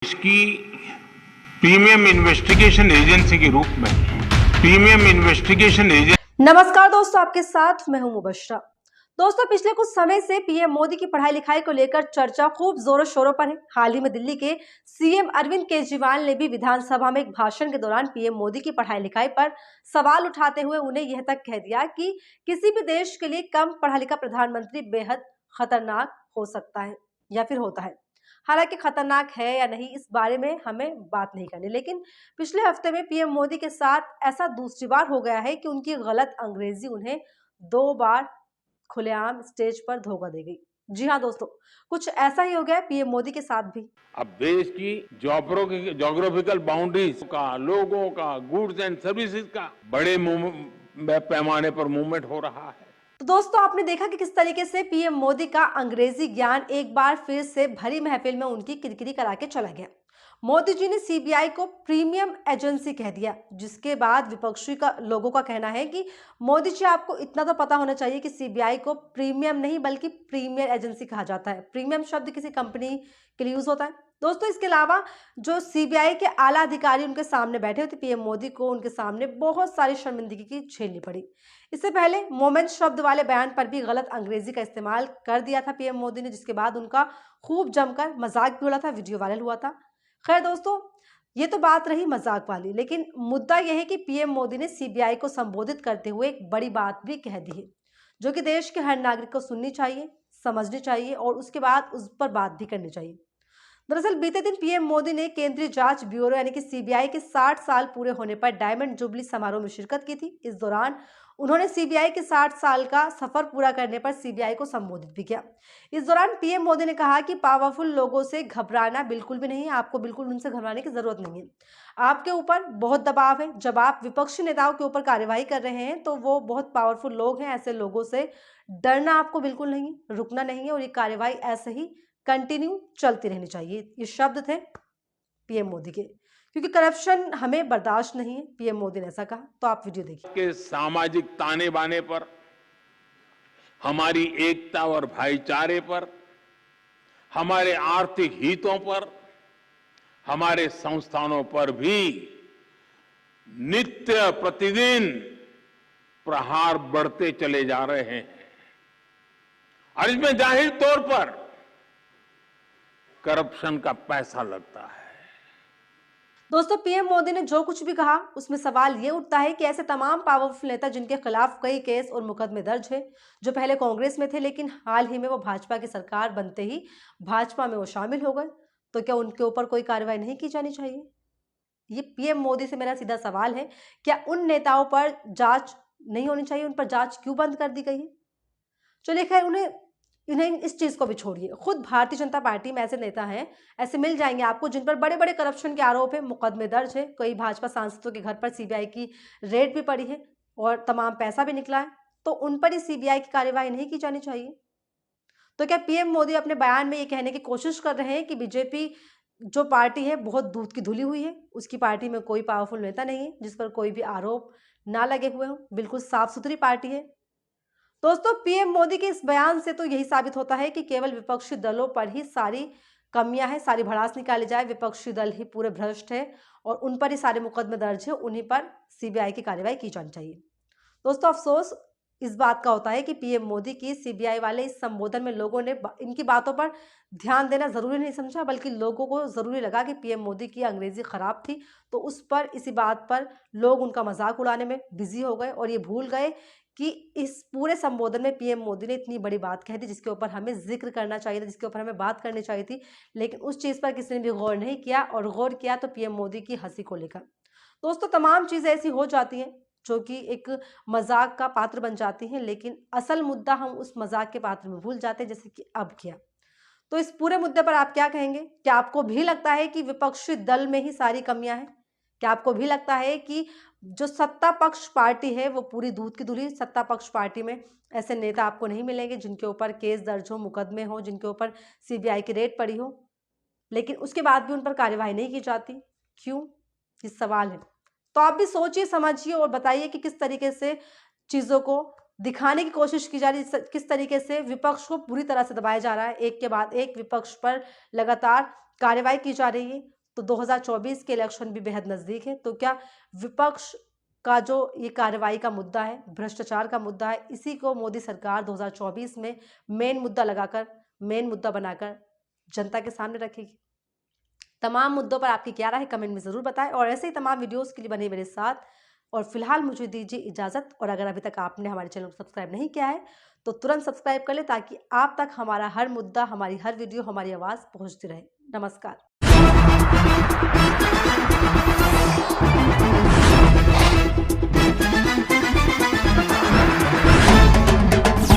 देश की premium investigation agency के रूप में प्रीमियम इन्वेस्टिगेशन एजेंसी। नमस्कार दोस्तों, आपके साथ मैं हूं मुबशरा। दोस्तों, पिछले कुछ समय से पीएम मोदी की पढ़ाई लिखाई को लेकर चर्चा खूब जोरों शोरों पर है। हाल ही में दिल्ली के सीएम अरविंद केजरीवाल ने भी विधानसभा में एक भाषण के दौरान पीएम मोदी की पढ़ाई लिखाई पर सवाल उठाते हुए उन्हें यह तक कह दिया कि किसी भी देश के लिए कम पढ़ा लिखा प्रधानमंत्री बेहद खतरनाक हो सकता है या फिर होता है। हालांकि खतरनाक है या नहीं, इस बारे में हमें बात नहीं करनी, लेकिन पिछले हफ्ते में पीएम मोदी के साथ ऐसा दूसरी बार हो गया है कि उनकी गलत अंग्रेजी उन्हें 2 बार खुलेआम स्टेज पर धोखा दे गई। जी हाँ दोस्तों, कुछ ऐसा ही हो गया पीएम मोदी के साथ भी। अब देश की जोग्राफिकल बाउंड्रीज का, लोगों का, गुड्स एंड सर्विसेज का बड़े पैमाने पर मूवमेंट हो रहा है। तो दोस्तों, आपने देखा कि किस तरीके से पीएम मोदी का अंग्रेजी ज्ञान एक बार फिर से भरी महफिल में उनकी किरकिरी करा के चला गया। मोदी जी ने सीबीआई को प्रीमियम एजेंसी कह दिया, जिसके बाद विपक्षी का लोगों का कहना है कि मोदी जी, आपको इतना तो पता होना चाहिए कि सीबीआई को प्रीमियम नहीं बल्कि प्रीमियर एजेंसी कहा जाता है। प्रीमियम शब्द किसी कंपनी के लिए यूज होता है। दोस्तों, इसके अलावा जो सीबीआई के आला अधिकारी उनके सामने बैठे हुए थे, पीएम मोदी को उनके सामने बहुत सारी शर्मिंदगी की झेलनी पड़ी। इससे पहले मोमेंट शब्द वाले बयान पर भी गलत अंग्रेजी का इस्तेमाल कर दिया था पीएम मोदी ने, जिसके बाद उनका खूब जमकर मजाक भी उड़ा था, वीडियो वायरल हुआ था। खैर दोस्तों, ये तो बात रही मजाक वाली, लेकिन मुद्दा यह है कि पीएम मोदी ने सीबीआई को संबोधित करते हुए एक बड़ी बात भी कह दी है, जो कि देश के हर नागरिक को सुननी चाहिए, समझनी चाहिए और उसके बाद उस पर बात भी करनी चाहिए। दरअसल बीते दिन पीएम मोदी ने केंद्रीय जांच ब्यूरो यानी कि सीबीआई के 60 साल पूरे होने पर डायमंड जुबली समारोह में शिरकत की थी। इस दौरान उन्होंने सीबीआई के 60 साल का सफर पूरा करने पर सीबीआई को संबोधित भी किया। इस दौरान पीएम मोदी ने कहा कि पावरफुल लोगों से घबराना बिल्कुल भी नहीं है, आपको बिल्कुल उनसे घबराने की जरूरत नहीं है। आपके ऊपर बहुत दबाव है। जब आप विपक्षी नेताओं के ऊपर कार्यवाही कर रहे हैं तो वो बहुत पावरफुल लोग हैं। ऐसे लोगों से डरना आपको बिल्कुल नहीं, रुकना नहीं है और ये कार्यवाही ऐसे ही कंटिन्यू चलती रहनी चाहिए। ये शब्द थे पीएम मोदी के, क्योंकि करप्शन हमें बर्दाश्त नहीं है, पीएम मोदी ने ऐसा कहा। तो आप वीडियो देखिए। के सामाजिक ताने बाने पर, हमारी एकता और भाईचारे पर, हमारे आर्थिक हितों पर, हमारे संस्थानों पर भी नित्य प्रतिदिन प्रहार बढ़ते चले जा रहे हैं और इसमें जाहिर तौर पर करप्शन का पैसा लगता है। दोस्तों, पीएम मोदी ने जो कुछ भी कहा उसमें सवाल ये उठता है कि ऐसे तमाम पावरफुल नेता जिनके खिलाफ कई केस और मुकदमे दर्ज है, जो पहले कांग्रेस में थे लेकिन हाल ही में वो भाजपा की सरकार बनते ही भाजपा में वो शामिल हो गए, तो क्या उनके ऊपर कोई कार्रवाई नहीं की जानी चाहिए? ये पीएम मोदी से मेरा सीधा सवाल है। क्या उन नेताओं पर जांच नहीं होनी चाहिए? उन पर जांच क्यों बंद कर दी गई है? चलिए खैर, उन्हें इन्हें इस चीज को भी छोड़िए। खुद भारतीय जनता पार्टी में ऐसे नेता हैं, ऐसे मिल जाएंगे आपको जिन पर बड़े बड़े करप्शन के आरोप है, मुकदमे दर्ज है। कई भाजपा सांसदों के घर पर सीबीआई की रेड भी पड़ी है और तमाम पैसा भी निकला है। तो उन पर ही सीबीआई की कार्यवाही नहीं की जानी चाहिए? तो क्या पीएम मोदी अपने बयान में ये कहने की कोशिश कर रहे हैं कि बीजेपी जो पार्टी है बहुत दूध की धुली हुई है, उसकी पार्टी में कोई पावरफुल नेता नहीं है जिस पर कोई भी आरोप ना लगे हुए हो, बिल्कुल साफ सुथरी पार्टी है? दोस्तों, पीएम मोदी के इस बयान से तो यही साबित होता है कि केवल विपक्षी दलों पर ही सारी कमियां हैं, सारी भड़ास निकाली जाए, विपक्षी दल ही पूरे भ्रष्ट है और उन पर ही सारे मुकदमे दर्ज है, उन्हीं पर सीबीआई की कार्रवाई की जानी चाहिए। दोस्तों, अफसोस इस बात का होता है कि पीएम मोदी की सीबीआई वाले इस संबोधन में लोगों ने इनकी बातों पर ध्यान देना जरूरी नहीं समझा, बल्कि लोगों को जरूरी लगा कि पीएम मोदी की अंग्रेजी खराब थी, तो उस पर इसी बात पर लोग उनका मजाक उड़ाने में बिजी हो गए और ये भूल गए कि इस पूरे संबोधन में पीएम मोदी ने इतनी बड़ी बात कह दी जिसके ऊपर हमें जिक्र करना चाहिए था, जिसके ऊपर हमें बात करनी चाहिए थी, लेकिन उस चीज पर किसी ने भी गौर नहीं किया और गौर किया तो पीएम मोदी की हंसी को लेकर। दोस्तों, तमाम चीजें ऐसी हो जाती हैं जो कि एक मजाक का पात्र बन जाती हैं, लेकिन असल मुद्दा हम उस मजाक के पात्र में भूल जाते हैं, जैसे कि अब किया। तो इस पूरे मुद्दे पर आप क्या कहेंगे? क्या आपको भी लगता है कि विपक्षी दल में ही सारी कमियां हैं? क्या आपको भी लगता है कि जो सत्ता पक्ष पार्टी है वो पूरी दूध की धुली? सत्ता पक्ष पार्टी में ऐसे नेता आपको नहीं मिलेंगे जिनके ऊपर केस दर्ज हो, मुकदमे हो, जिनके ऊपर सीबीआई की रेड पड़ी हो, लेकिन उसके बाद भी उन पर कार्यवाही नहीं की जाती? क्यों? ये सवाल है। तो आप भी सोचिए, समझिए और बताइए कि किस तरीके से चीजों को दिखाने की कोशिश की जा रही है, किस तरीके से विपक्ष को पूरी तरह से दबाया जा रहा है। एक के बाद एक विपक्ष पर लगातार कार्रवाई की जा रही है। तो 2024 के इलेक्शन भी बेहद नजदीक है, तो क्या विपक्ष का जो ये कार्रवाई का मुद्दा है, भ्रष्टाचार का मुद्दा है, इसी को मोदी सरकार 2024 में मेन मुद्दा बनाकर जनता के सामने रखेगी। तमाम मुद्दों पर आपकी क्या राय है कमेंट में जरूर बताएं, और ऐसे ही तमाम वीडियोस के लिए बने मेरे साथ। और फिलहाल मुझे दीजिए इजाजत, और अगर अभी तक आपने हमारे चैनल को सब्सक्राइब नहीं किया है तो तुरंत सब्सक्राइब कर ले, ताकि आप तक हमारा हर मुद्दा, हमारी हर वीडियो, हमारी आवाज़ पहुंचती रहे। नमस्कार।